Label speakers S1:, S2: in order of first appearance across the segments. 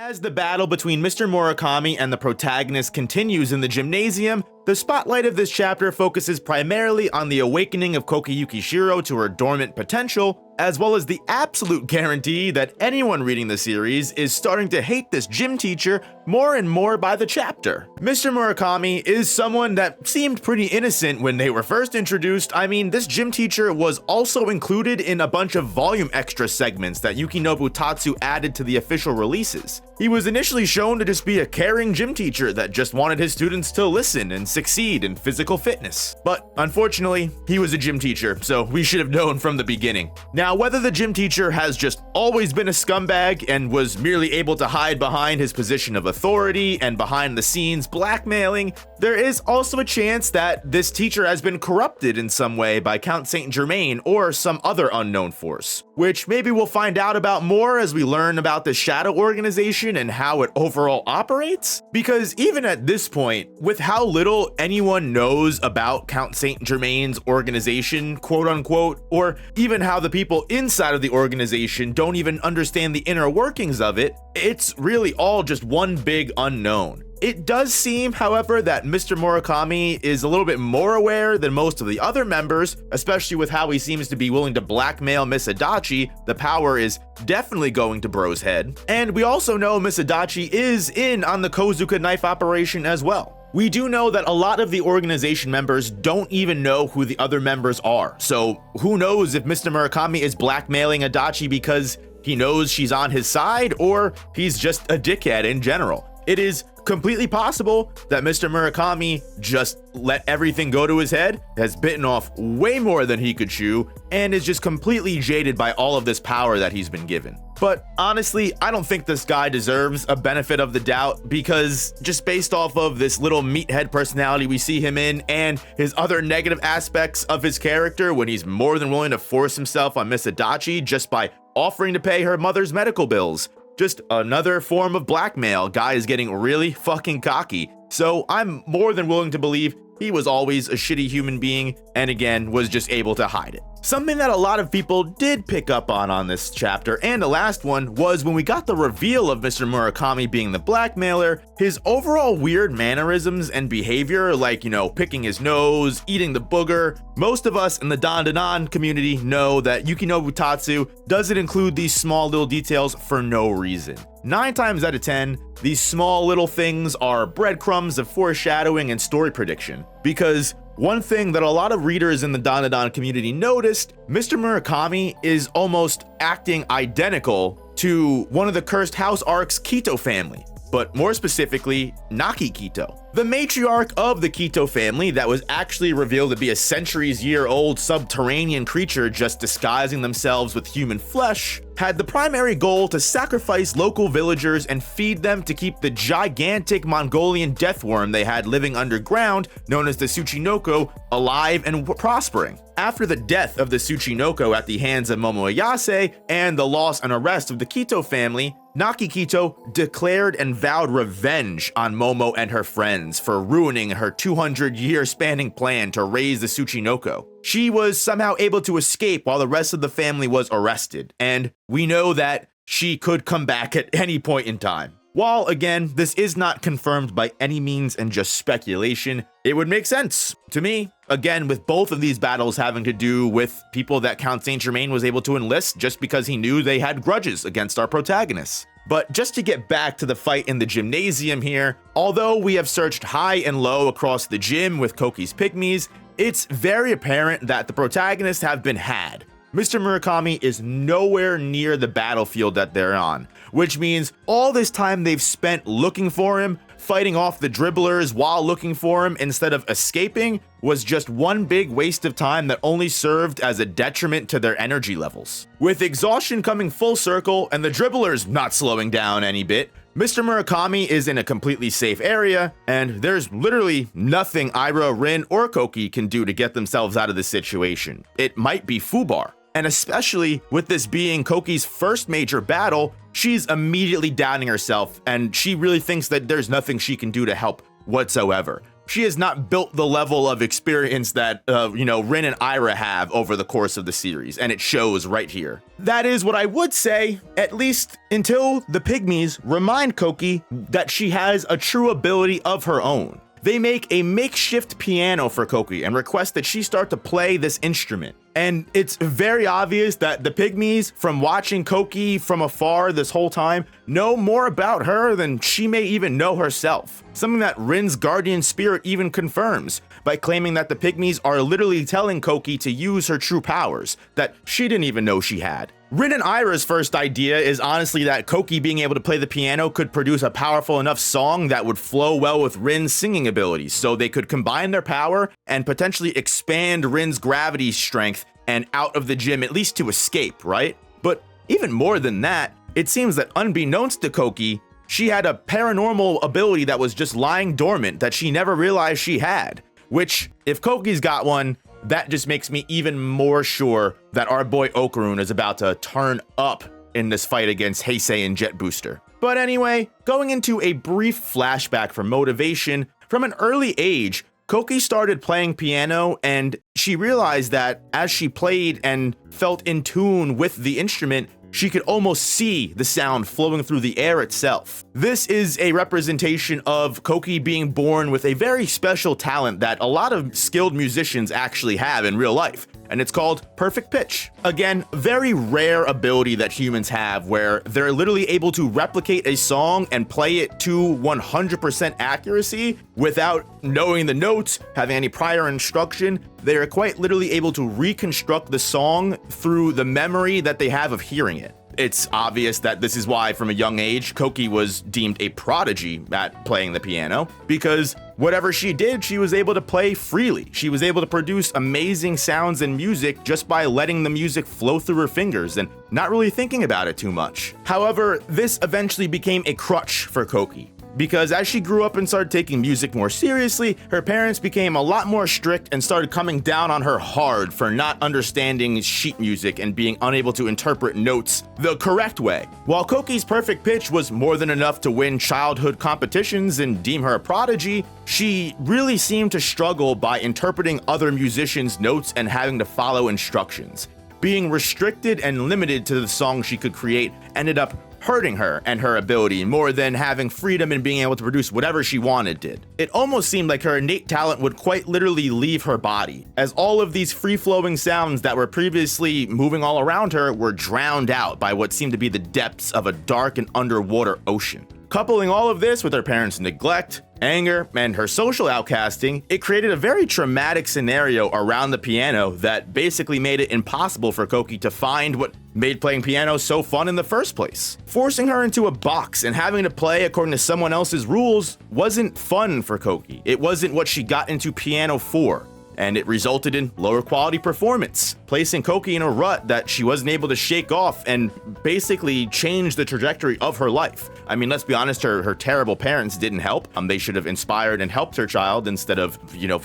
S1: As the battle between Mr. Murakami and the protagonist continues in the gymnasium, the spotlight of this chapter focuses primarily on the awakening of Kokiyuki Shiro to her dormant potential, as well as the absolute guarantee that anyone reading the series is starting to hate this gym teacher more and more by the chapter. Mr. Murakami is someone that seemed pretty innocent when they were first introduced. I mean, this gym teacher was also included in a bunch of volume extra segments that Yukinobu Tatsu added to the official releases. He was initially shown to just be a caring gym teacher that just wanted his students to listen and succeed in physical fitness. But unfortunately, he was a gym teacher, so we should have known from the beginning. Now, whether the gym teacher has just always been a scumbag and was merely able to hide behind his position of authority and behind the scenes blackmailing, there is also a chance that this teacher has been corrupted in some way by Count Saint Germain or some other unknown force, which maybe we'll find out about more as we learn about the Shadow Organization and how it overall operates. Because even at this point, with how little anyone knows about Count Saint Germain's organization, quote unquote, or even how the people inside of the organization don't even understand the inner workings of it, it's really all just one big unknown. It does seem, however, that Mr. Murakami is a little bit more aware than most of the other members, especially with how he seems to be willing to blackmail Miss Adachi. The power is definitely going to Bro's head. And we also know Miss Adachi is in on the Kozuka knife operation as well. We do know that a lot of the organization members don't even know who the other members are, so who knows if Mr. Murakami is blackmailing Adachi because he knows she's on his side, or he's just a dickhead in general. It is completely possible that Mr. Murakami just let everything go to his head, has bitten off way more than he could chew, and is just completely jaded by all of this power that he's been given. But honestly, I don't think this guy deserves a benefit of the doubt, because just based off of this little meathead personality we see him in and his other negative aspects of his character when he's more than willing to force himself on Miss Adachi just by offering to pay her mother's medical bills. Just another form of blackmail. Guy is getting really fucking cocky. So I'm more than willing to believe he was always a shitty human being and again was just able to hide it. Something that a lot of people did pick up on this chapter and the last one was when we got the reveal of Mr. Murakami being the blackmailer, his overall weird mannerisms and behavior, like, picking his nose, eating the booger. Most of us in the DanDaDan community know that Yukinobu Tatsu doesn't include these small little details for no reason. 9 times out of 10, these small little things are breadcrumbs of foreshadowing and story prediction. Because one thing that a lot of readers in the DanDaDan community noticed, Mr. Murakami is almost acting identical to one of the Cursed House arc's Kito family, but more specifically, Naki Kito. The matriarch of the Kito family that was actually revealed to be a centuries-year-old subterranean creature just disguising themselves with human flesh, had the primary goal to sacrifice local villagers and feed them to keep the gigantic Mongolian deathworm they had living underground, known as the Tsuchinoko, alive and prospering. After the death of the Tsuchinoko at the hands of Momoyase and the loss and arrest of the Kito family, Naki Kito declared and vowed revenge on Momo and her friends for ruining her 200-year spanning plan to raise the Tsuchinoko. She was somehow able to escape while the rest of the family was arrested, and we know that she could come back at any point in time. While, again, this is not confirmed by any means and just speculation, it would make sense to me. Again, with both of these battles having to do with people that Count Saint Germain was able to enlist just because he knew they had grudges against our protagonists. But just to get back to the fight in the gymnasium here, although we have searched high and low across the gym with KOUKI'S pygmies, it's very apparent that the protagonists have been had. Mr. Murakami is nowhere near the battlefield that they're on, which means all this time they've spent looking for him, fighting off the dribblers while looking for him instead of escaping, was just one big waste of time that only served as a detriment to their energy levels. With exhaustion coming full circle and the dribblers not slowing down any bit, Mr. Murakami is in a completely safe area, and there's literally nothing Ira, Rin, or KOUKI can do to get themselves out of this situation. It might be Fubar. And especially with this being KOUKI'S first major battle, she's immediately doubting herself, and she really thinks that there's nothing she can do to help whatsoever. she has not built the level of experience that, Rin and Aira have over the course of the series, and it shows right here. That is what I would say, at least until the Pygmies remind Koki that she has a true ability of her own. They make a makeshift piano for Koki and request that she start to play this instrument. And it's very obvious that the Pygmies, from watching Koki from afar this whole time, know more about her than she may even know herself. Something that Rin's guardian spirit even confirms by claiming that the Pygmies are literally telling Koki to use her true powers that she didn't even know she had. Rin and Aira's first idea is honestly that Koki being able to play the piano could produce a powerful enough song that would flow well with Rin's singing abilities, so they could combine their power and potentially expand Rin's gravity strength and out of the gym, at least to escape, right? But even more than that, it seems that unbeknownst to Koki, she had a paranormal ability that was just lying dormant that she never realized she had, which, if Koki's got one, that just makes me even more sure that our boy Okarun is about to turn up in this fight against Heisei and Jet Booster. But anyway, going into a brief flashback for motivation, from an early age, Koki started playing piano, and she realized that as she played and felt in tune with the instrument, she could almost see the sound flowing through the air itself. This is a representation of Koki being born with a very special talent that a lot of skilled musicians actually have in real life, and it's called perfect pitch. Again, very rare ability that humans have where they're literally able to replicate a song and play it to 100% accuracy without knowing the notes, having any prior instruction. They are quite literally able to reconstruct the song through the memory that they have of hearing it. It's obvious that this is why, from a young age, Koki was deemed a prodigy at playing the piano, because whatever she did, she was able to play freely. She was able to produce amazing sounds and music just by letting the music flow through her fingers and not really thinking about it too much. However, this eventually became a crutch for Koki, because as she grew up and started taking music more seriously, her parents became a lot more strict and started coming down on her hard for not understanding sheet music and being unable to interpret notes the correct way. While Koki's perfect pitch was more than enough to win childhood competitions and deem her a prodigy, she really seemed to struggle by interpreting other musicians' notes and having to follow instructions. Being restricted and limited to the songs she could create ended up hurting her and her ability more than having freedom and being able to produce whatever she wanted did. It almost seemed like her innate talent would quite literally leave her body, as all of these free-flowing sounds that were previously moving all around her were drowned out by what seemed to be the depths of a dark and underwater ocean. Coupling all of this with her parents' neglect, anger, and her social outcasting, it created a very traumatic scenario around the piano that basically made it impossible for Koki to find what made playing piano so fun in the first place. Forcing her into a box and having to play according to someone else's rules wasn't fun for Koki. It wasn't what she got into piano for, and it resulted in lower quality performance, placing Koki in a rut that she wasn't able to shake off and basically change the trajectory of her life. I mean, let's be honest, her terrible parents didn't help. They should have inspired and helped her child instead of,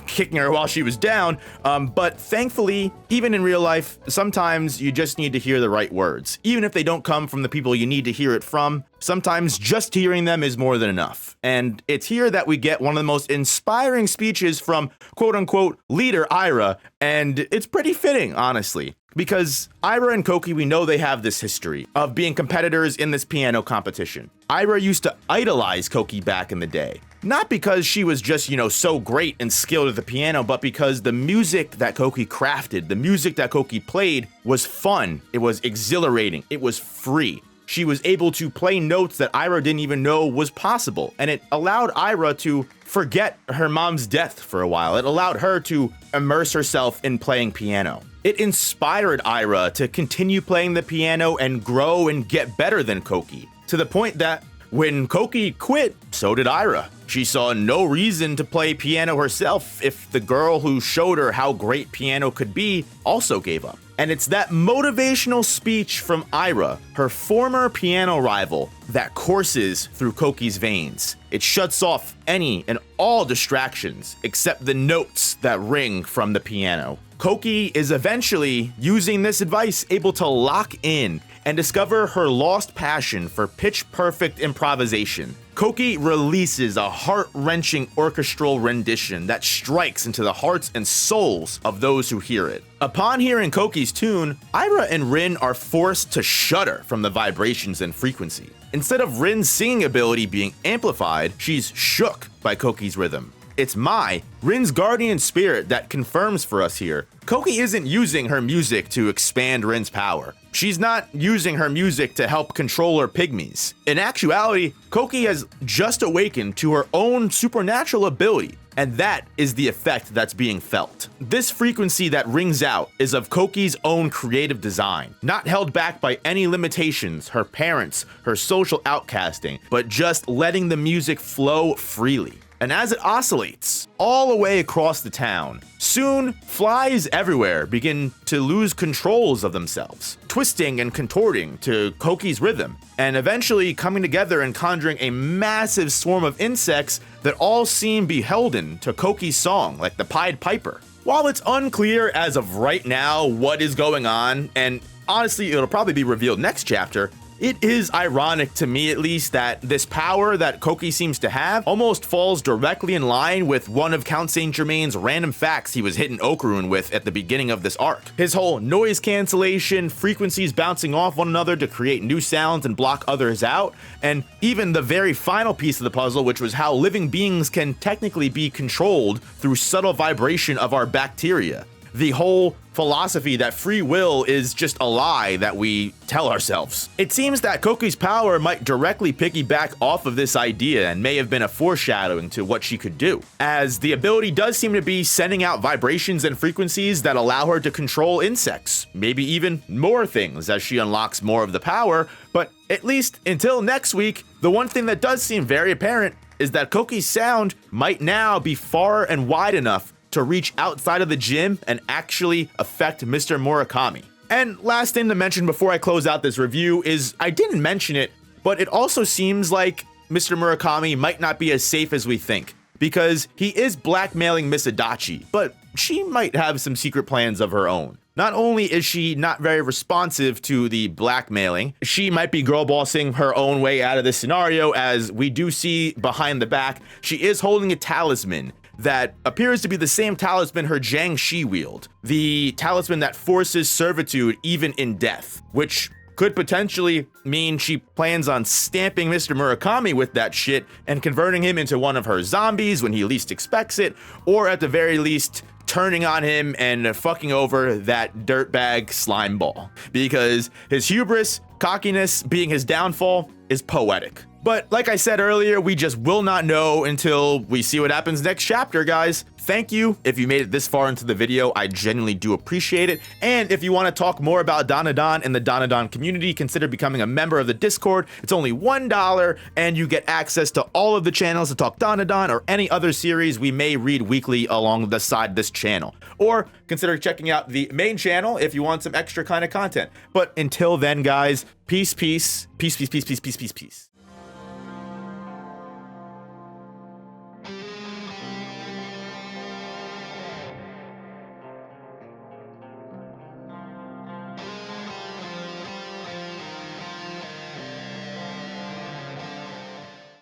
S1: kicking her while she was down. But thankfully, even in real life, sometimes you just need to hear the right words. Even if they don't come from the people you need to hear it from, sometimes just hearing them is more than enough. And it's here that we get one of the most inspiring speeches from quote-unquote leader Aira, and it's pretty fitting, honestly. Because Aira and Koki, we know they have this history of being competitors in this piano competition. Aira used to idolize Koki back in the day. Not because she was just, so great and skilled at the piano, but because the music that Koki crafted, the music that Koki played was fun, it was exhilarating, it was free. She was able to play notes that Aira didn't even know was possible, and it allowed Aira to forget her mom's death for a while. It allowed her to immerse herself in playing piano. It inspired Aira to continue playing the piano and grow and get better than Koki, to the point that when Koki quit, so did Aira. She saw no reason to play piano herself if the girl who showed her how great piano could be also gave up. And it's that motivational speech from Aira, her former piano rival, that courses through Koki's veins. It shuts off any and all distractions except the notes that ring from the piano. Koki is eventually, using this advice, able to lock in and discover her lost passion for pitch-perfect improvisation. Koki releases a heart-wrenching orchestral rendition that strikes into the hearts and souls of those who hear it. Upon hearing Koki's tune, Ira and Rin are forced to shudder from the vibrations and frequency. Instead of Rin's singing ability being amplified, she's shook by Koki's rhythm. It's Mai, Rin's guardian spirit, that confirms for us here. Koki isn't using her music to expand Rin's power. She's not using her music to help control her pygmies. In actuality, Koki has just awakened to her own supernatural ability, and that is the effect that's being felt. This frequency that rings out is of Koki's own creative design, not held back by any limitations, her parents, her social outcasting, but just letting the music flow freely. And as it oscillates all the way across the town, soon flies everywhere begin to lose controls of themselves, twisting and contorting to Koki's rhythm, and eventually coming together and conjuring a massive swarm of insects that all seem beholden to Koki's song, like the Pied Piper. While it's unclear as of right now what is going on, and honestly it'll probably be revealed next chapter, it is ironic to me, at least, that this power that Koki seems to have almost falls directly in line with one of Count Saint Germain's random facts he was hitting Okarun with at the beginning of this arc. His whole noise cancellation, frequencies bouncing off one another to create new sounds and block others out, and even the very final piece of the puzzle, which was how living beings can technically be controlled through subtle vibration of our bacteria. The whole philosophy that free will is just a lie that we tell ourselves. It seems that Koki's power might directly piggyback off of this idea and may have been a foreshadowing to what she could do, as the ability does seem to be sending out vibrations and frequencies that allow her to control insects, maybe even more things as she unlocks more of the power. But at least until next week, the one thing that does seem very apparent is that Koki's sound might now be far and wide enough to reach outside of the gym and actually affect Mr. Murakami. And last thing to mention before I close out this review is, I didn't mention it, but it also seems like Mr. Murakami might not be as safe as we think, because he is blackmailing Miss Adachi, but she might have some secret plans of her own. Not only is she not very responsive to the blackmailing, she might be girl bossing her own way out of this scenario, as we do see behind the back, she is holding a talisman that appears to be the same talisman her Jiangshi wield, the talisman that forces servitude even in death, which could potentially mean she plans on stamping Mr. Murakami with that shit and converting him into one of her zombies when he least expects it, or at the very least turning on him and fucking over that dirtbag slime ball, because his hubris, cockiness being his downfall is poetic. But like I said earlier, we just will not know until we see what happens next chapter, guys. Thank you if you made it this far into the video. I genuinely do appreciate it. And if you want to talk more about DanDaDan and the DanDaDan community, consider becoming a member of the Discord. It's only $1 and you get access to all of the channels to talk DanDaDan or any other series we may read weekly along the side of this channel. Or consider checking out the main channel if you want some extra kind of content. But until then, guys, peace, peace, peace, peace, peace, peace, peace, peace, peace.